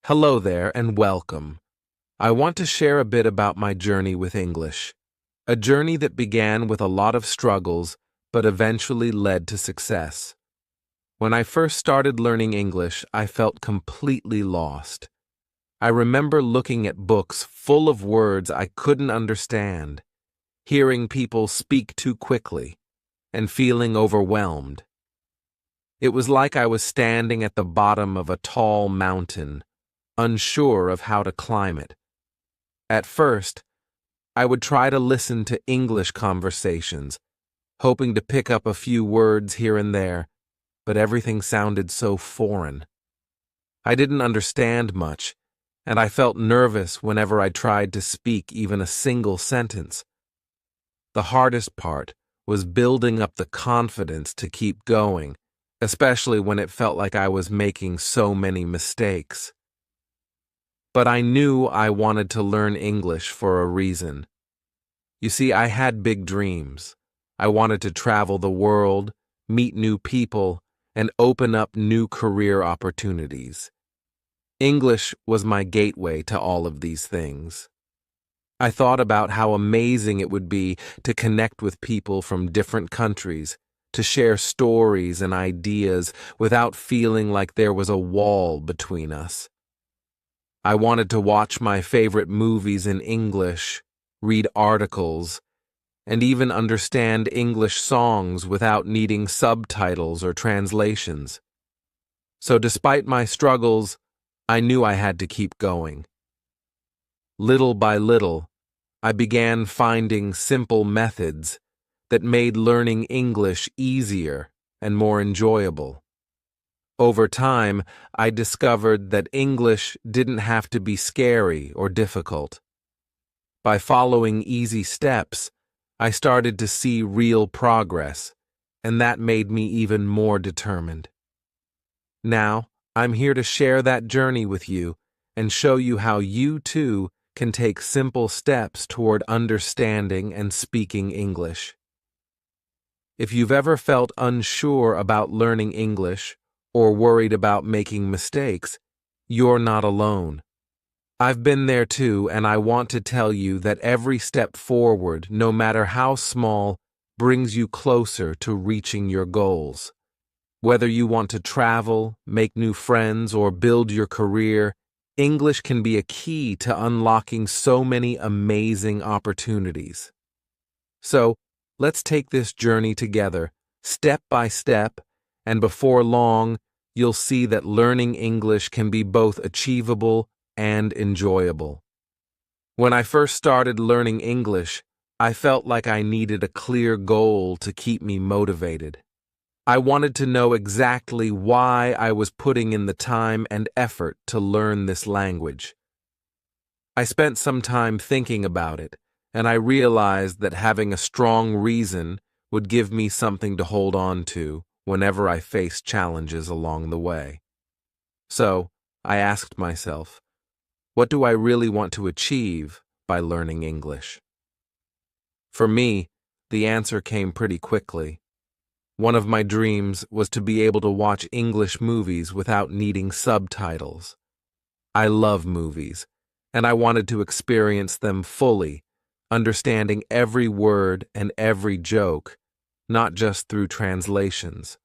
Hello there and welcome. I want to share a bit about my journey with English. A journey that began with a lot of struggles but eventually led to success. When I first started learning English, I felt completely lost. I remember looking at books full of words I couldn't understand, hearing people speak too quickly, and feeling overwhelmed. It was like I was standing at the bottom of a tall mountain, unsure of how to climb it. At first, I would try to listen to English conversations, hoping to pick up a few words here and there, but everything sounded so foreign. I didn't understand much, and I felt nervous whenever I tried to speak even a single sentence. The hardest part was building up the confidence to keep going, especially when it felt like I was making so many mistakes. But I knew I wanted to learn English for a reason. You see, I had big dreams. I wanted to travel the world, meet new people, and open up new career opportunities. English was my gateway to all of these things. I thought about how amazing it would be to connect with people from different countries, to share stories and ideas without feeling like there was a wall between us. I wanted to watch my favorite movies in English, read articles, and even understand English songs without needing subtitles or translations. So despite my struggles, I knew I had to keep going. Little by little, I began finding simple methods that made learning English easier and more enjoyable. Over time, I discovered that English didn't have to be scary or difficult. By following easy steps, I started to see real progress, and that made me even more determined. Now, I'm here to share that journey with you and show you how you too can take simple steps toward understanding and speaking English. If you've ever felt unsure about learning English, or worried about making mistakes, you're not alone. I've been there too, and I want to tell you that every step forward, no matter how small, brings you closer to reaching your goals. Whether you want to travel, make new friends, or build your career, English can be a key to unlocking so many amazing opportunities. So, let's take this journey together, step by step, and before long, you'll see that learning English can be both achievable and enjoyable. When I first started learning English, I felt like I needed a clear goal to keep me motivated. I wanted to know exactly why I was putting in the time and effort to learn this language. I spent some time thinking about it, and I realized that having a strong reason would give me something to hold on to whenever I faced challenges along the way. So, I asked myself, what do I really want to achieve by learning English? For me, the answer came pretty quickly. One of my dreams was to be able to watch English movies without needing subtitles. I love movies, and I wanted to experience them fully, understanding every word and every joke, not just through translations.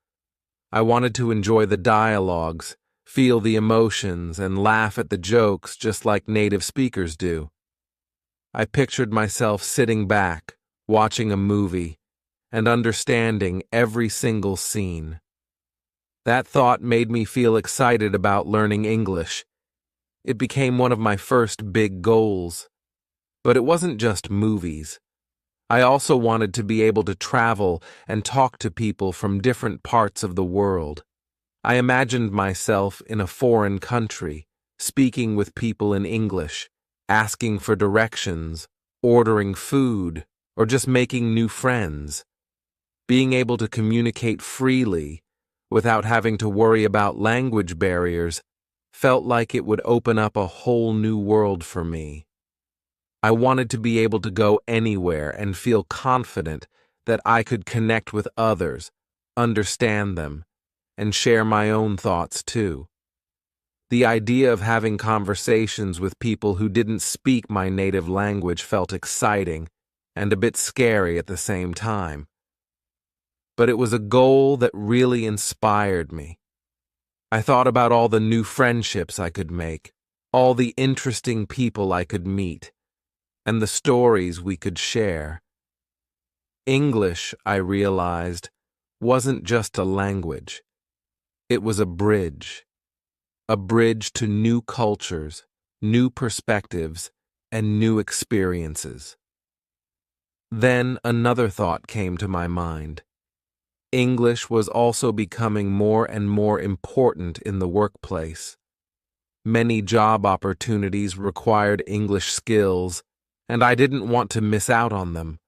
I wanted to enjoy the dialogues, feel the emotions, and laugh at the jokes just like native speakers do. I pictured myself sitting back, watching a movie, and understanding every single scene. That thought made me feel excited about learning English. It became one of my first big goals. But it wasn't just movies. I also wanted to be able to travel and talk to people from different parts of the world. I imagined myself in a foreign country, speaking with people in English, asking for directions, ordering food, or just making new friends. Being able to communicate freely, without having to worry about language barriers, felt like it would open up a whole new world for me. I wanted to be able to go anywhere and feel confident that I could connect with others, understand them, and share my own thoughts too. The idea of having conversations with people who didn't speak my native language felt exciting and a bit scary at the same time. But it was a goal that really inspired me. I thought about all the new friendships I could make, all the interesting people I could meet, and the stories we could share. English, I realized, wasn't just a language. It was a bridge to new cultures, new perspectives, and new experiences. Then another thought came to my mind. English was also becoming more and more important in the workplace. Many job opportunities required English skills, and I didn't want to miss out on them.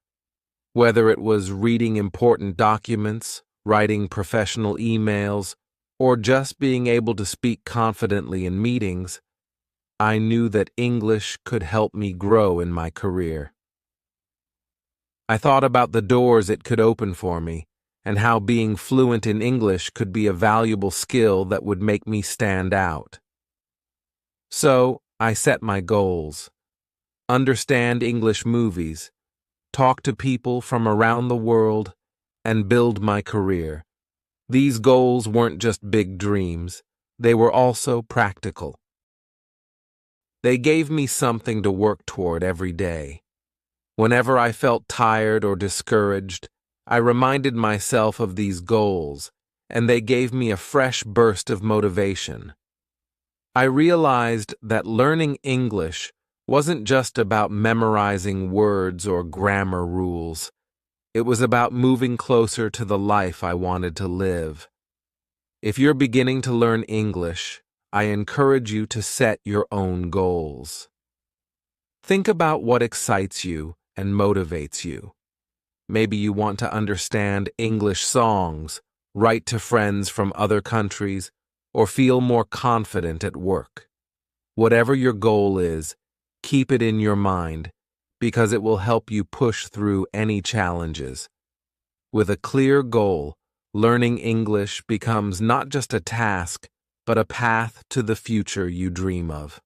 Whether it was reading important documents, writing professional emails, or just being able to speak confidently in meetings, I knew that English could help me grow in my career. I thought about the doors it could open for me, and how being fluent in English could be a valuable skill that would make me stand out. So, I set my goals. Understand English movies, talk to people from around the world, and build my career. These goals weren't just big dreams, they were also practical. They gave me something to work toward every day. Whenever I felt tired or discouraged, I reminded myself of these goals, and they gave me a fresh burst of motivation. I realized that learning English wasn't just about memorizing words or grammar rules. It was about moving closer to the life I wanted to live. If you're beginning to learn English, I encourage you to set your own goals. Think about what excites you and motivates you. Maybe you want to understand English songs, write to friends from other countries, or feel more confident at work. Whatever your goal is, keep it in your mind, because it will help you push through any challenges. With a clear goal, learning English becomes not just a task, but a path to the future you dream of.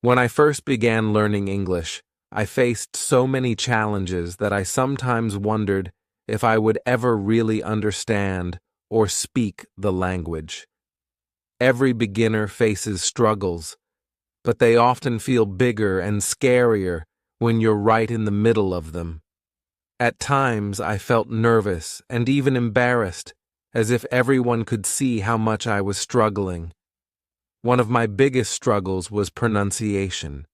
When I first began learning English, I faced so many challenges that I sometimes wondered if I would ever really understand or speak the language. Every beginner faces struggles, but they often feel bigger and scarier when you're right in the middle of them. At times, I felt nervous and even embarrassed, as if everyone could see how much I was struggling. One of my biggest struggles was pronunciation.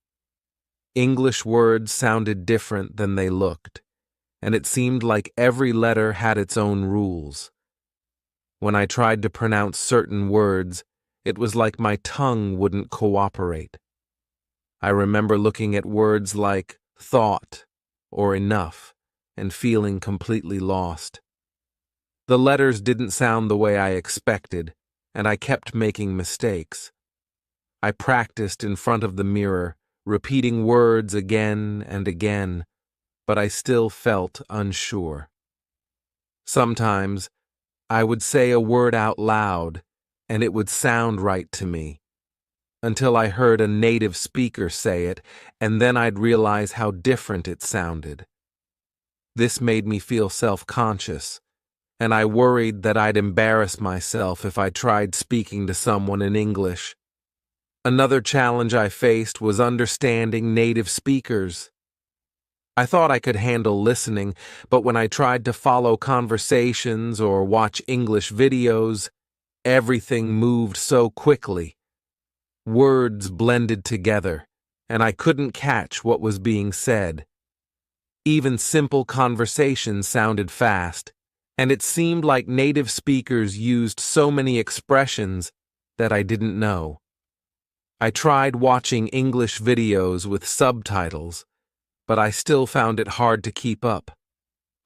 English words sounded different than they looked, and it seemed like every letter had its own rules. When I tried to pronounce certain words, it was like my tongue wouldn't cooperate. I remember looking at words like thought or enough and feeling completely lost. The letters didn't sound the way I expected, and I kept making mistakes. I practiced in front of the mirror, repeating words again and again, but I still felt unsure. Sometimes I would say a word out loud, and it would sound right to me, until I heard a native speaker say it, and then I'd realize how different it sounded. This made me feel self-conscious, and I worried that I'd embarrass myself if I tried speaking to someone in English. Another challenge I faced was understanding native speakers. I thought I could handle listening, but when I tried to follow conversations or watch English videos, everything moved so quickly. Words blended together, and I couldn't catch what was being said. Even simple conversations sounded fast, and it seemed like native speakers used so many expressions that I didn't know. I tried watching English videos with subtitles, but I still found it hard to keep up.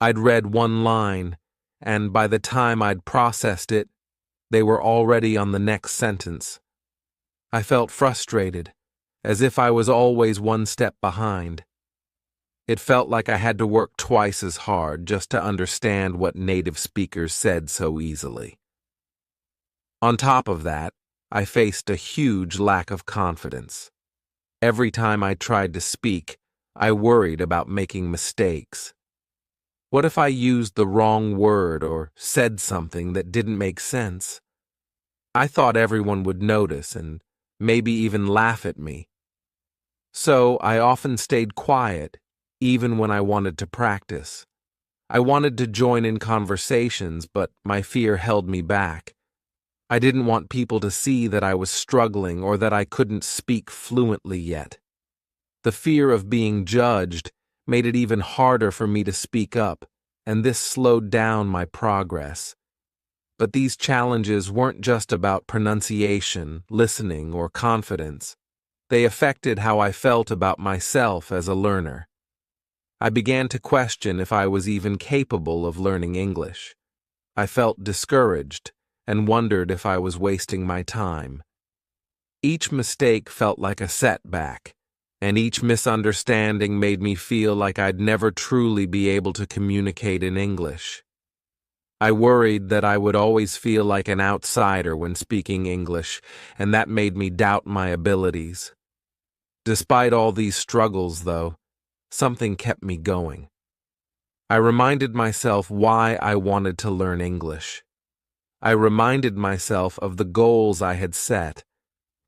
I'd read one line, and by the time I'd processed it, they were already on the next sentence. I felt frustrated, as if I was always one step behind. It felt like I had to work twice as hard just to understand what native speakers said so easily. On top of that, I faced a huge lack of confidence. Every time I tried to speak, I worried about making mistakes. What if I used the wrong word or said something that didn't make sense? I thought everyone would notice and maybe even laugh at me. So I often stayed quiet, even when I wanted to practice. I wanted to join in conversations, but my fear held me back. I didn't want people to see that I was struggling or that I couldn't speak fluently yet. The fear of being judged made it even harder for me to speak up, and this slowed down my progress. But these challenges weren't just about pronunciation, listening, or confidence. They affected how I felt about myself as a learner. I began to question if I was even capable of learning English. I felt discouraged and wondered if I was wasting my time. Each mistake felt like a setback, and each misunderstanding made me feel like I'd never truly be able to communicate in English. I worried that I would always feel like an outsider when speaking English, and that made me doubt my abilities. Despite all these struggles, though, something kept me going. I reminded myself why I wanted to learn English. I reminded myself of the goals I had set: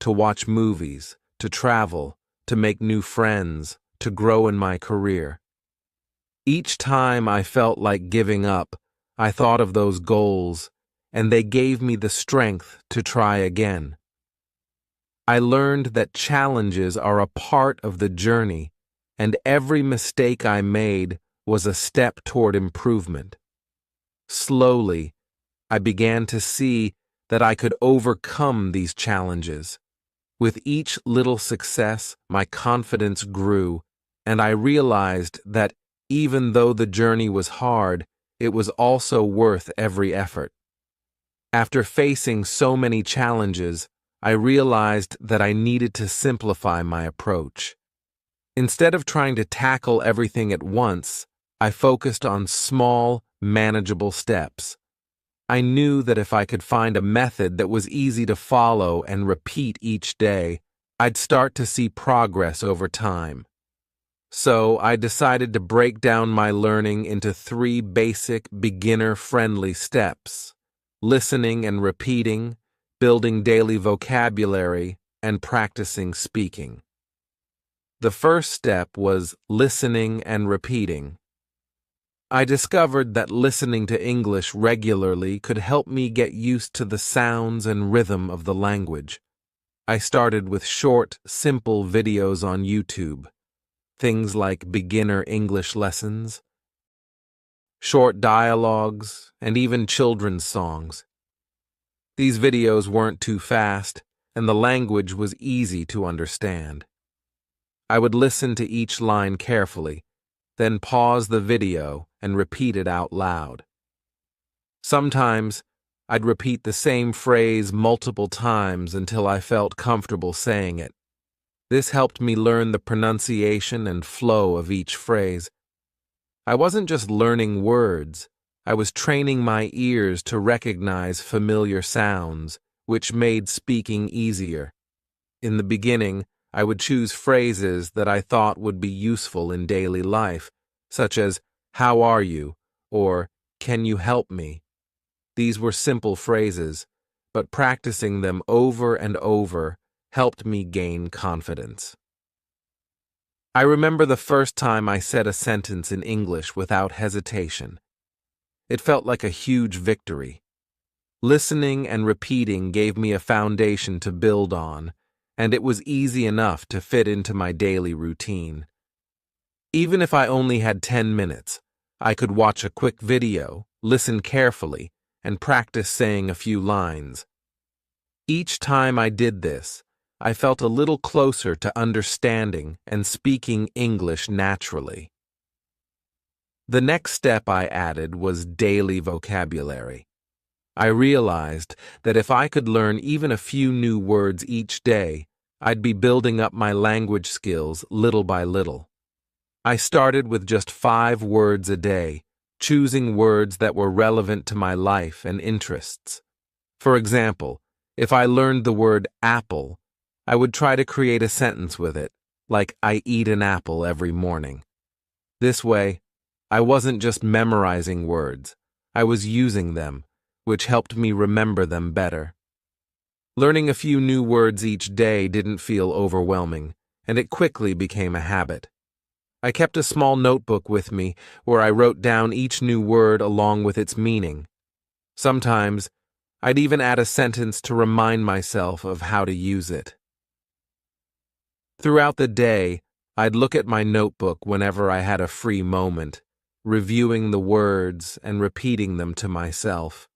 to watch movies, to travel, to make new friends, to grow in my career. Each time I felt like giving up, I thought of those goals, and they gave me the strength to try again. I learned that challenges are a part of the journey, and every mistake I made was a step toward improvement. Slowly, I began to see that I could overcome these challenges. With each little success, my confidence grew, and I realized that even though the journey was hard, it was also worth every effort. After facing so many challenges, I realized that I needed to simplify my approach. Instead of trying to tackle everything at once, I focused on small, manageable steps. I knew that if I could find a method that was easy to follow and repeat each day, I'd start to see progress over time. So I decided to break down my learning into 3 basic, beginner-friendly steps: listening and repeating, building daily vocabulary, and practicing speaking. The first step was listening and repeating. I discovered that listening to English regularly could help me get used to the sounds and rhythm of the language. I started with short, simple videos on YouTube, things like beginner English lessons, short dialogues, and even children's songs. These videos weren't too fast, and the language was easy to understand. I would listen to each line carefully, then pause the video and repeat it out loud. Sometimes, I'd repeat the same phrase multiple times until I felt comfortable saying it. This helped me learn the pronunciation and flow of each phrase. I wasn't just learning words, I was training my ears to recognize familiar sounds, which made speaking easier. In the beginning, I would choose phrases that I thought would be useful in daily life, such as, "How are you?" or "Can you help me?" These were simple phrases, but practicing them over and over helped me gain confidence. I remember the first time I said a sentence in English without hesitation. It felt like a huge victory. Listening and repeating gave me a foundation to build on, and it was easy enough to fit into my daily routine. Even if I only had 10 minutes, I could watch a quick video, listen carefully, and practice saying a few lines. Each time I did this, I felt a little closer to understanding and speaking English naturally. The next step I added was daily vocabulary. I realized that if I could learn even a few new words each day, I'd be building up my language skills little by little. I started with just 5 words a day, choosing words that were relevant to my life and interests. For example, If I learned the word apple, I would try to create a sentence with it, like I eat an apple every morning. This way, I wasn't just memorizing words, I was using them, which helped me remember them better. Learning a few new words each day didn't feel overwhelming, and it quickly became a habit. I kept a small notebook with me where I wrote down each new word along with its meaning. Sometimes, I'd even add a sentence to remind myself of how to use it. Throughout the day, I'd look at my notebook whenever I had a free moment, reviewing the words and repeating them to myself.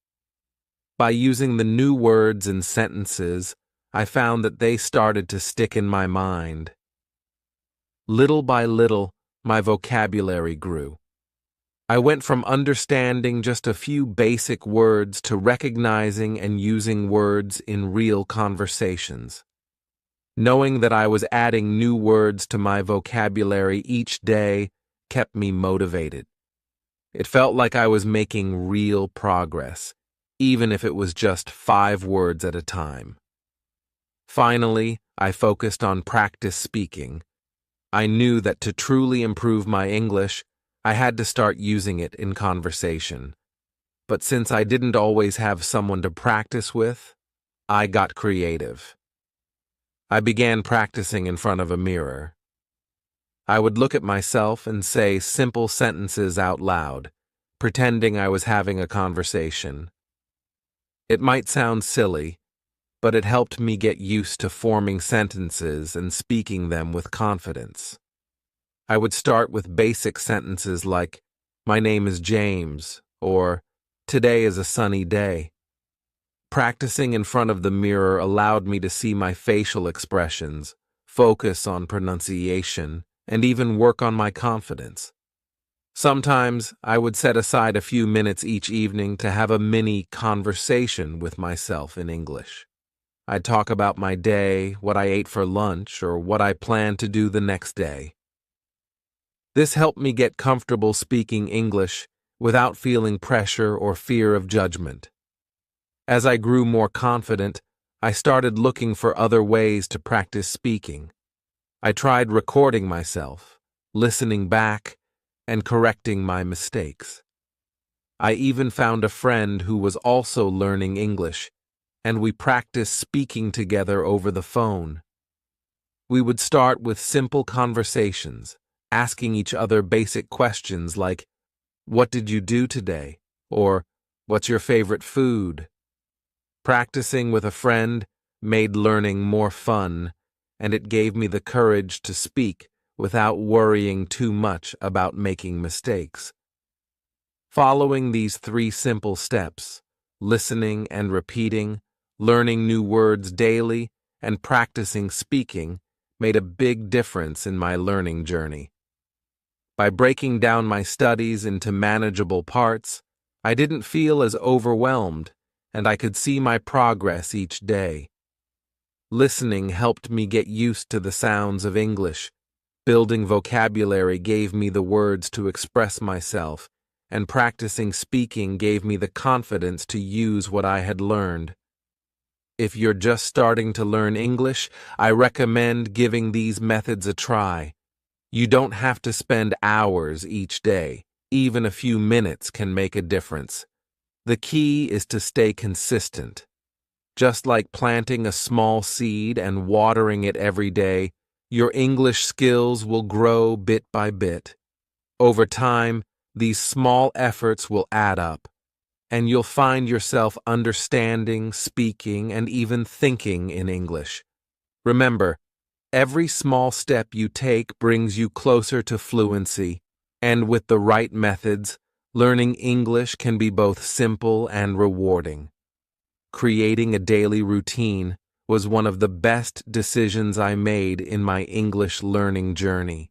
By using the new words and sentences, I found that they started to stick in my mind. Little by little, my vocabulary grew. I went from understanding just a few basic words to recognizing and using words in real conversations. Knowing that I was adding new words to my vocabulary each day kept me motivated. It felt like I was making real progress, even if it was just 5 words at a time. Finally, I focused on practice speaking. I knew that to truly improve my English, I had to start using it in conversation. But since I didn't always have someone to practice with, I got creative. I began practicing in front of a mirror. I would look at myself and say simple sentences out loud, pretending I was having a conversation. It might sound silly, but it helped me get used to forming sentences and speaking them with confidence. I would start with basic sentences like, "My name is James," or "Today is a sunny day." Practicing in front of the mirror allowed me to see my facial expressions, focus on pronunciation, and even work on my confidence. Sometimes I would set aside a few minutes each evening to have a mini conversation with myself in English. I'd talk about my day, what I ate for lunch, or what I plan to do the next day. This helped me get comfortable speaking English without feeling pressure or fear of judgment. As I grew more confident, I started looking for other ways to practice speaking. I tried recording myself, listening back, and correcting my mistakes. I even found a friend who was also learning English, and we practiced speaking together over the phone. We would start with simple conversations, asking each other basic questions like, "What did you do today?" or "What's your favorite food?" Practicing with a friend made learning more fun, and it gave me the courage to speak without worrying too much about making mistakes. Following these 3 simple steps, listening and repeating, learning new words daily, and practicing speaking, made a big difference in my learning journey. By breaking down my studies into manageable parts, I didn't feel as overwhelmed, and I could see my progress each day. Listening helped me get used to the sounds of English. Building vocabulary gave me the words to express myself, and practicing speaking gave me the confidence to use what I had learned. If you're just starting to learn English, I recommend giving these methods a try. You don't have to spend hours each day. Even a few minutes can make a difference. The key is to stay consistent. Just like planting a small seed and watering it every day, your English skills will grow bit by bit. Over time, these small efforts will add up, and you'll find yourself understanding, speaking, and even thinking in English. Remember, every small step you take brings you closer to fluency, and with the right methods, learning English can be both simple and rewarding. Creating a daily routine was one of the best decisions I made in my English learning journey.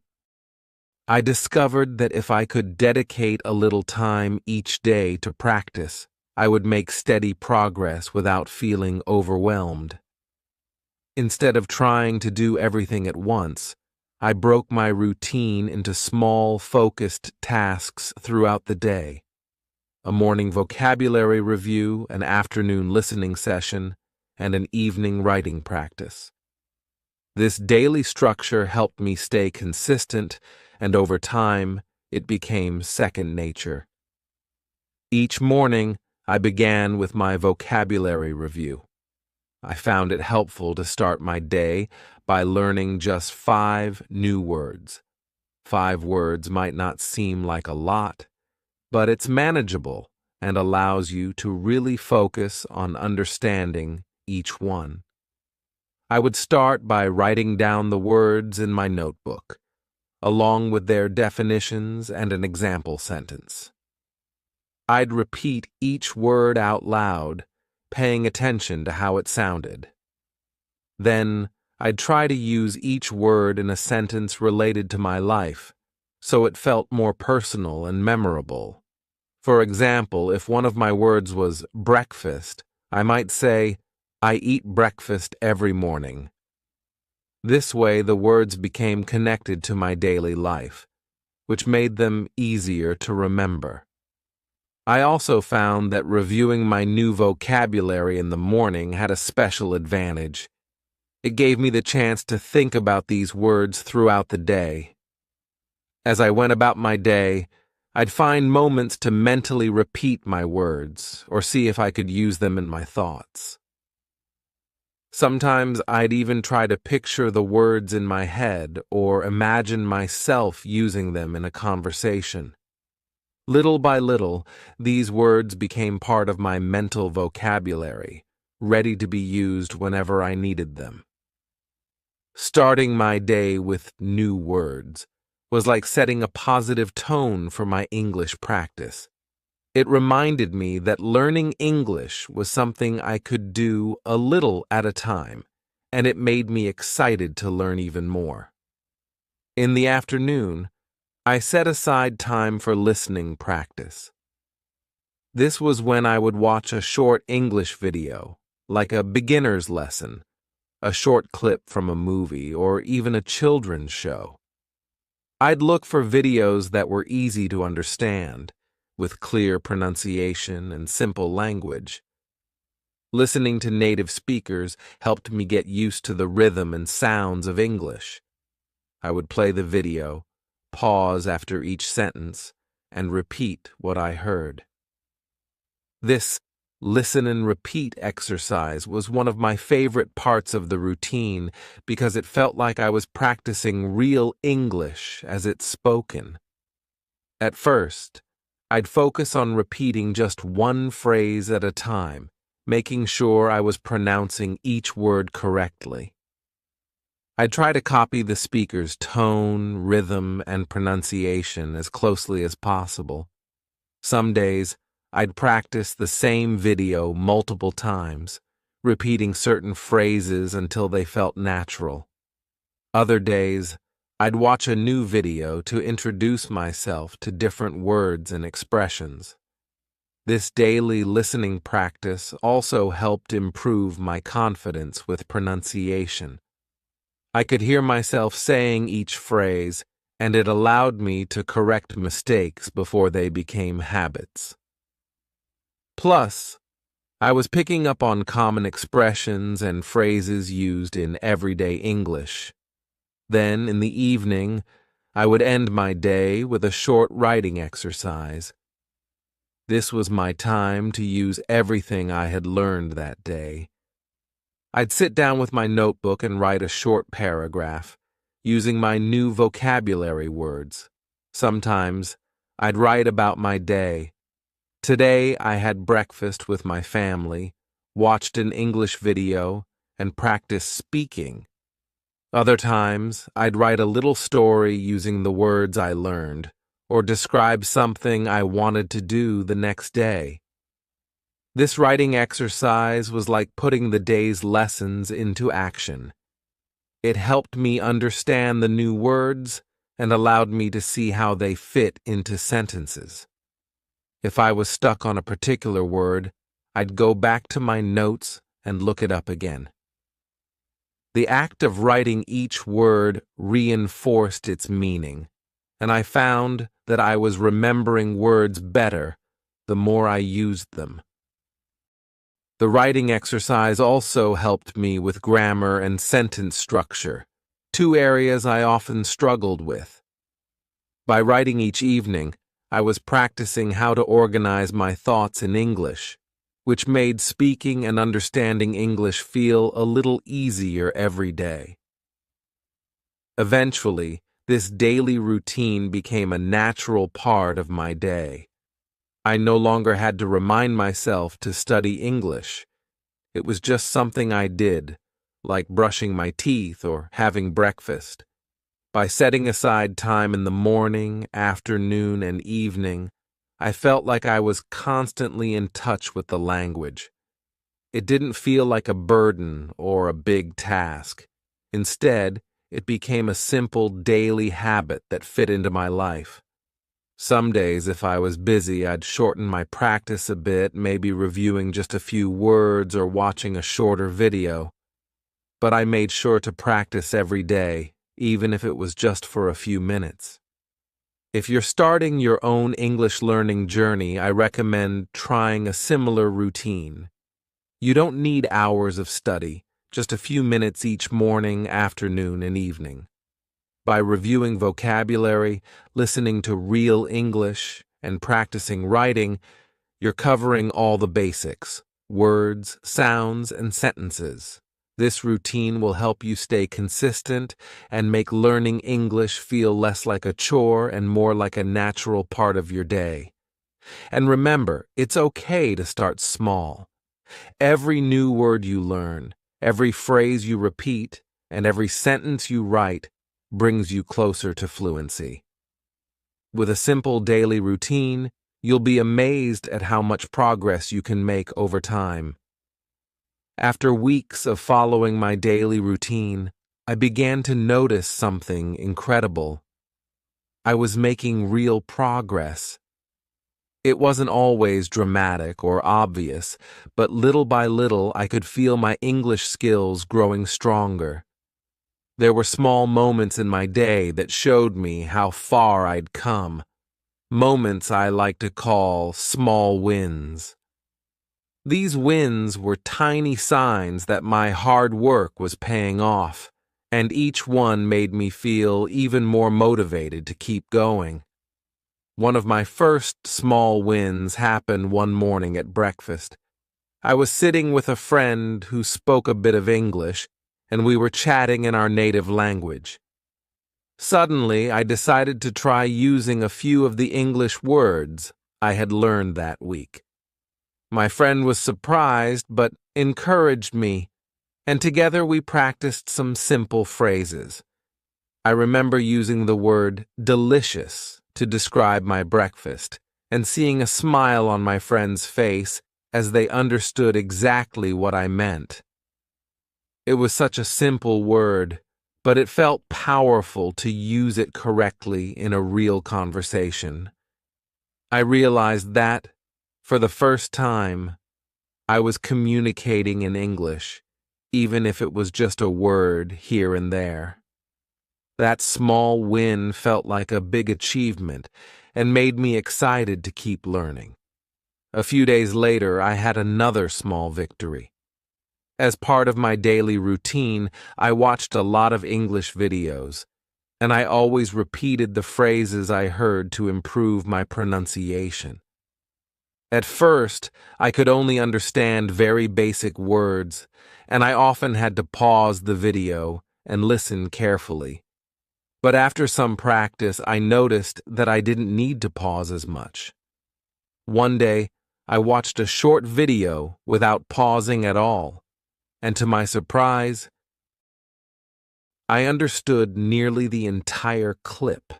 I discovered that if I could dedicate a little time each day to practice, I would make steady progress without feeling overwhelmed. Instead of trying to do everything at once, I broke my routine into small, focused tasks throughout the day. A morning vocabulary review, an afternoon listening session, and an evening writing practice. This daily structure helped me stay consistent, and over time, it became second nature. Each morning, I began with my vocabulary review. I found it helpful to start my day by learning just 5 new words. 5 words might not seem like a lot, but it's manageable and allows you to really focus on understanding each one. I would start by writing down the words in my notebook, along with their definitions and an example sentence. I'd repeat each word out loud, paying attention to how it sounded. Then, I'd try to use each word in a sentence related to my life, so it felt more personal and memorable. For example, if one of my words was breakfast, I might say, "I eat breakfast every morning." This way, the words became connected to my daily life, which made them easier to remember. I also found that reviewing my new vocabulary in the morning had a special advantage. It gave me the chance to think about these words throughout the day. As I went about my day, I'd find moments to mentally repeat my words or see if I could use them in my thoughts. Sometimes I'd even try to picture the words in my head or imagine myself using them in a conversation. Little by little, these words became part of my mental vocabulary, ready to be used whenever I needed them. Starting my day with new words was like setting a positive tone for my English practice. It reminded me that learning English was something I could do a little at a time, and it made me excited to learn even more. In the afternoon, I set aside time for listening practice. This was when I would watch a short English video, like a beginner's lesson, a short clip from a movie, or even a children's show. I'd look for videos that were easy to understand, with clear pronunciation and simple language. Listening to native speakers helped me get used to the rhythm and sounds of English. I would play the video, pause after each sentence, and repeat what I heard. This listen and repeat exercise was one of my favorite parts of the routine because it felt like I was practicing real English as it's spoken. At first, I'd focus on repeating just one phrase at a time, making sure I was pronouncing each word correctly. I'd try to copy the speaker's tone, rhythm, and pronunciation as closely as possible. Some days, I'd practice the same video multiple times, repeating certain phrases until they felt natural. Other days, I'd watch a new video to introduce myself to different words and expressions. This daily listening practice also helped improve my confidence with pronunciation. I could hear myself saying each phrase, and it allowed me to correct mistakes before they became habits. Plus, I was picking up on common expressions and phrases used in everyday English. Then, in the evening, I would end my day with a short writing exercise. This was my time to use everything I had learned that day. I'd sit down with my notebook and write a short paragraph, using my new vocabulary words. Sometimes, I'd write about my day. Today, I had breakfast with my family, watched an English video, and practiced speaking. Other times, I'd write a little story using the words I learned, or describe something I wanted to do the next day. This writing exercise was like putting the day's lessons into action. It helped me understand the new words and allowed me to see how they fit into sentences. If I was stuck on a particular word, I'd go back to my notes and look it up again. The act of writing each word reinforced its meaning, and I found that I was remembering words better the more I used them. The writing exercise also helped me with grammar and sentence structure, two areas I often struggled with. By writing each evening, I was practicing how to organize my thoughts in English, which made speaking and understanding English feel a little easier every day. Eventually, this daily routine became a natural part of my day. I no longer had to remind myself to study English. It was just something I did, like brushing my teeth or having breakfast. By setting aside time in the morning, afternoon, and evening, I felt like I was constantly in touch with the language. It didn't feel like a burden or a big task. Instead, it became a simple daily habit that fit into my life. Some days, if I was busy, I'd shorten my practice a bit, maybe reviewing just a few words or watching a shorter video. But I made sure to practice every day, even if it was just for a few minutes. If you're starting your own English learning journey, I recommend trying a similar routine. You don't need hours of study, just a few minutes each morning, afternoon, and evening. By reviewing vocabulary, listening to real English, and practicing writing, you're covering all the basics: words, sounds, and sentences. This routine will help you stay consistent and make learning English feel less like a chore and more like a natural part of your day. And remember, it's okay to start small. Every new word you learn, every phrase you repeat, and every sentence you write brings you closer to fluency. With a simple daily routine, you'll be amazed at how much progress you can make over time. After weeks of following my daily routine, I began to notice something incredible. I was making real progress. It wasn't always dramatic or obvious, but little by little I could feel my English skills growing stronger. There were small moments in my day that showed me how far I'd come. Moments I like to call small wins. These wins were tiny signs that my hard work was paying off, and each one made me feel even more motivated to keep going. One of my first small wins happened one morning at breakfast. I was sitting with a friend who spoke a bit of English, and we were chatting in our native language. Suddenly, I decided to try using a few of the English words I had learned that week. My friend was surprised but encouraged me, and together we practiced some simple phrases. I remember using the word delicious to describe my breakfast, and seeing a smile on my friend's face as they understood exactly what I meant. It was such a simple word, but it felt powerful to use it correctly in a real conversation. I realized that, for the first time, I was communicating in English, even if it was just a word here and there. That small win felt like a big achievement and made me excited to keep learning. A few days later, I had another small victory. As part of my daily routine, I watched a lot of English videos, and I always repeated the phrases I heard to improve my pronunciation. At first, I could only understand very basic words, and I often had to pause the video and listen carefully. But after some practice, I noticed that I didn't need to pause as much. One day, I watched a short video without pausing at all, and to my surprise, I understood nearly the entire clip.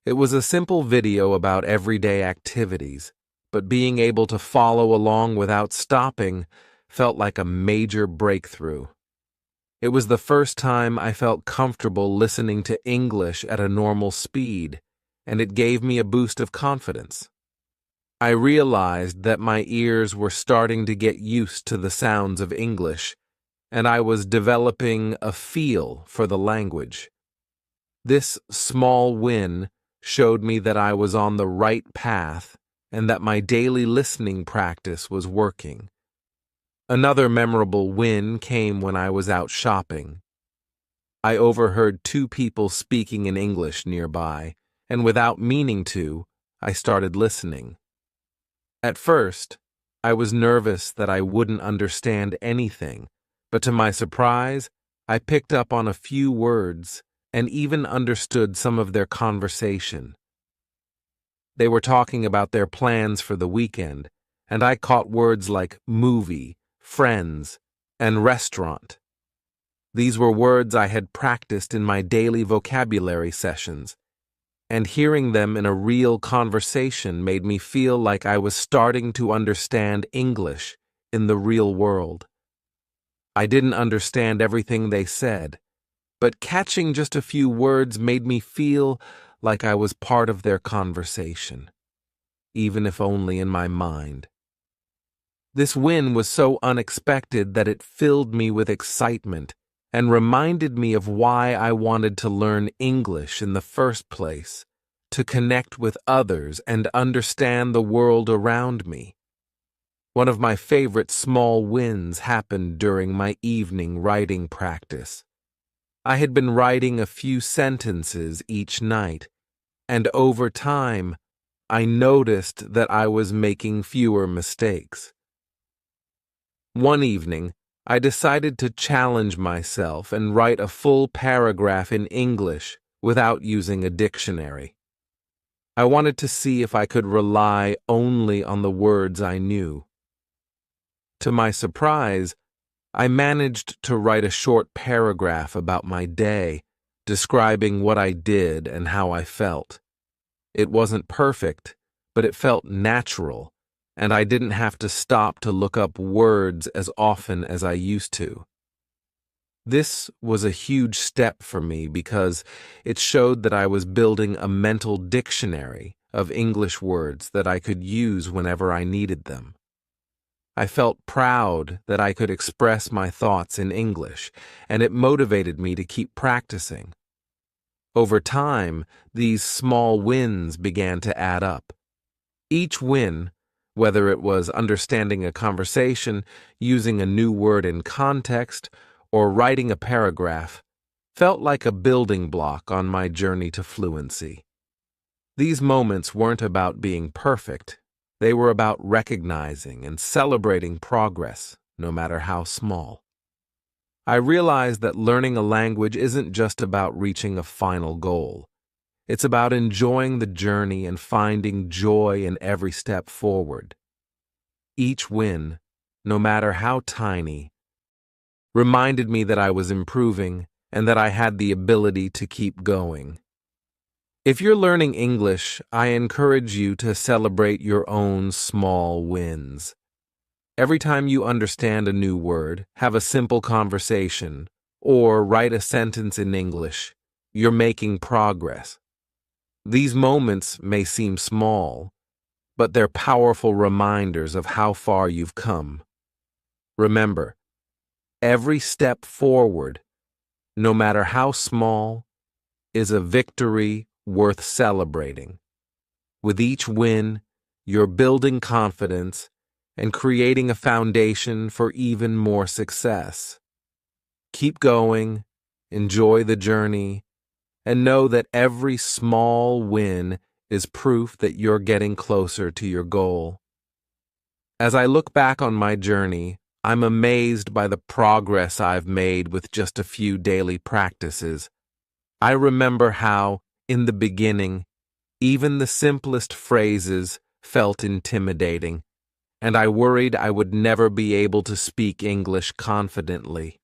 It was a simple video about everyday activities, but being able to follow along without stopping felt like a major breakthrough. It was the first time I felt comfortable listening to English at a normal speed, and it gave me a boost of confidence. I realized that my ears were starting to get used to the sounds of English, and I was developing a feel for the language. This small win showed me that I was on the right path and that my daily listening practice was working. Another memorable win came when I was out shopping. I overheard two people speaking in English nearby, and without meaning to, I started listening. At first, I was nervous that I wouldn't understand anything, but to my surprise, I picked up on a few words and even understood some of their conversation. They were talking about their plans for the weekend, and I caught words like movie, friends, and restaurant. These were words I had practiced in my daily vocabulary sessions, and hearing them in a real conversation made me feel like I was starting to understand English in the real world. I didn't understand everything they said, but catching just a few words made me feel like I was part of their conversation, even if only in my mind. This win was so unexpected that it filled me with excitement and reminded me of why I wanted to learn English in the first place, to connect with others and understand the world around me. One of my favorite small wins happened during my evening writing practice. I had been writing a few sentences each night, and over time, I noticed that I was making fewer mistakes. One evening, I decided to challenge myself and write a full paragraph in English without using a dictionary. I wanted to see if I could rely only on the words I knew. To my surprise, I managed to write a short paragraph about my day, describing what I did and how I felt. It wasn't perfect, but it felt natural, and I didn't have to stop to look up words as often as I used to. This was a huge step for me because it showed that I was building a mental dictionary of English words that I could use whenever I needed them. I felt proud that I could express my thoughts in English, and it motivated me to keep practicing. Over time, these small wins began to add up. Each win, whether it was understanding a conversation, using a new word in context, or writing a paragraph, felt like a building block on my journey to fluency. These moments weren't about being perfect. They were about recognizing and celebrating progress, no matter how small. I realized that learning a language isn't just about reaching a final goal. It's about enjoying the journey and finding joy in every step forward. Each win, no matter how tiny, reminded me that I was improving and that I had the ability to keep going. If you're learning English, I encourage you to celebrate your own small wins. Every time you understand a new word, have a simple conversation, or write a sentence in English, you're making progress. These moments may seem small, but they're powerful reminders of how far you've come. Remember, every step forward, no matter how small, is a victory worth celebrating. With each win, you're building confidence and creating a foundation for even more success. Keep going, enjoy the journey, and know that every small win is proof that you're getting closer to your goal. As I look back on my journey, I'm amazed by the progress I've made with just a few daily practices. I remember how, in the beginning, even the simplest phrases felt intimidating, and I worried I would never be able to speak English confidently.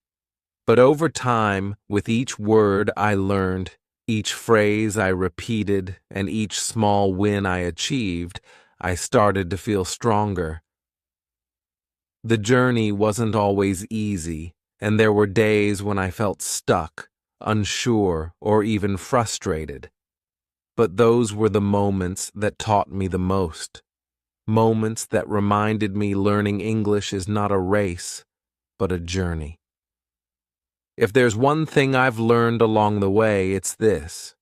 But over time, with each word I learned, each phrase I repeated, and each small win I achieved, I started to feel stronger. The journey wasn't always easy, and there were days when I felt stuck, unsure, or even frustrated. But those were the moments that taught me the most. Moments that reminded me learning English is not a race, but a journey. If there's one thing I've learned along the way, it's this: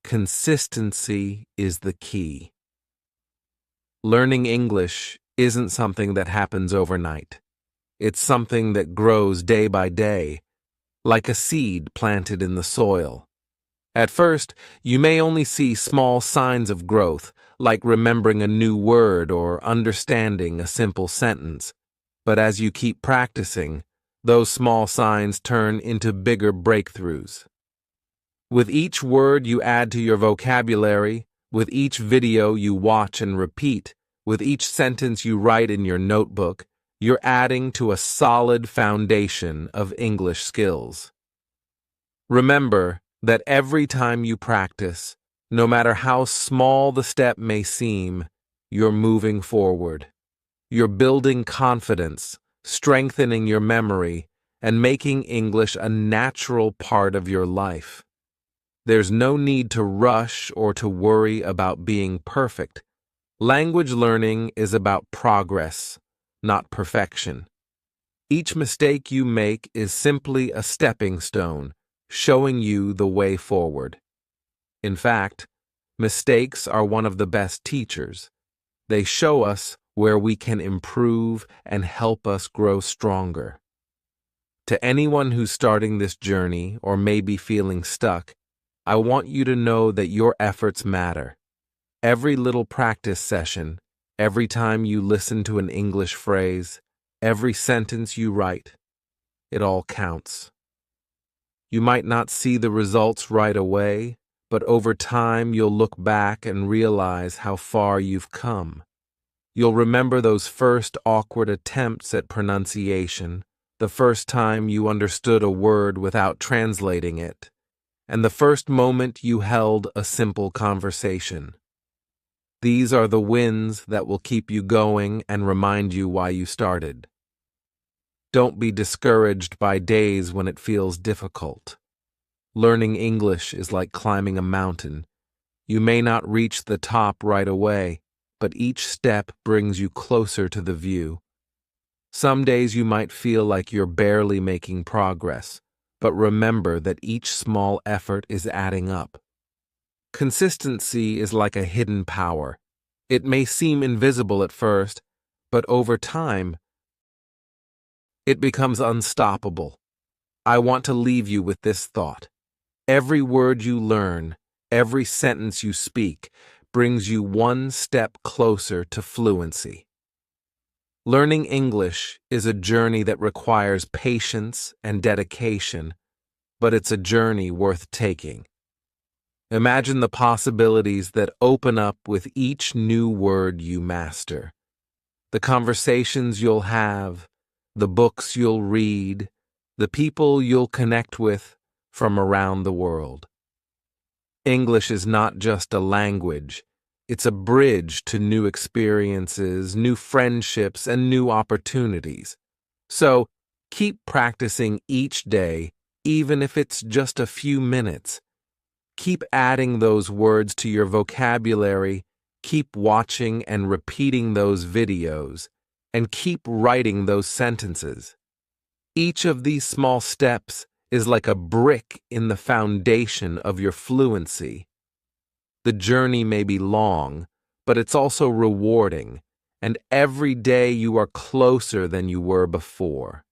consistency is the key. Learning English isn't something that happens overnight. It's something that grows day by day, like a seed planted in the soil. At first, you may only see small signs of growth, like remembering a new word or understanding a simple sentence. But as you keep practicing, those small signs turn into bigger breakthroughs. With each word you add to your vocabulary, with each video you watch and repeat, with each sentence you write in your notebook, you're adding to a solid foundation of English skills. Remember that every time you practice, no matter how small the step may seem, you're moving forward. You're building confidence, strengthening your memory, and making English a natural part of your life. There's no need to rush or to worry about being perfect. Language learning is about progress, not perfection. Each mistake you make is simply a stepping stone, showing you the way forward. In fact, mistakes are one of the best teachers. They show us where we can improve and help us grow stronger. To anyone who's starting this journey or maybe feeling stuck, I want you to know that your efforts matter. Every little practice session, every time you listen to an English phrase, every sentence you write, it all counts. You might not see the results right away, but over time you'll look back and realize how far you've come. You'll remember those first awkward attempts at pronunciation, the first time you understood a word without translating it, and the first moment you held a simple conversation. These are the wins that will keep you going and remind you why you started. Don't be discouraged by days when it feels difficult. Learning English is like climbing a mountain. You may not reach the top right away, but each step brings you closer to the view. Some days you might feel like you're barely making progress, but remember that each small effort is adding up. Consistency is like a hidden power. It may seem invisible at first, but over time, it becomes unstoppable. I want to leave you with this thought. Every word you learn, every sentence you speak, brings you one step closer to fluency. Learning English is a journey that requires patience and dedication, but it's a journey worth taking. Imagine the possibilities that open up with each new word you master. The conversations you'll have, the books you'll read, the people you'll connect with from around the world. English is not just a language. It's a bridge to new experiences, new friendships, and new opportunities. So, keep practicing each day, even if it's just a few minutes. Keep adding those words to your vocabulary, keep watching and repeating those videos, and keep writing those sentences. Each of these small steps is like a brick in the foundation of your fluency. The journey may be long, but it's also rewarding, and every day you are closer than you were before.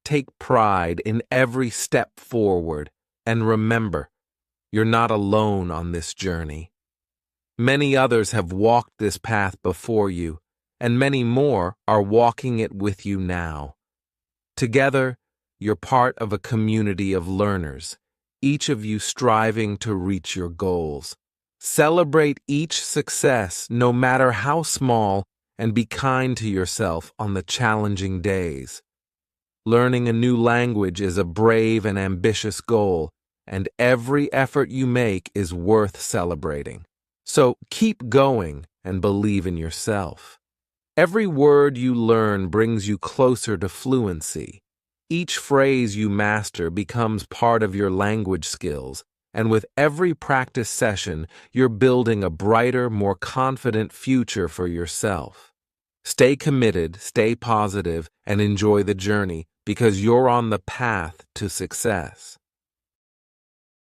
Take pride in every step forward, and remember, you're not alone on this journey. Many others have walked this path before you, and many more are walking it with you now. Together, you're part of a community of learners, each of you striving to reach your goals. Celebrate each success, no matter how small, and be kind to yourself on the challenging days. Learning a new language is a brave and ambitious goal, and every effort you make is worth celebrating. So keep going and believe in yourself. Every word you learn brings you closer to fluency. Each phrase you master becomes part of your language skills, and with every practice session, you're building a brighter, more confident future for yourself. Stay committed, stay positive, and enjoy the journey, because you're on the path to success.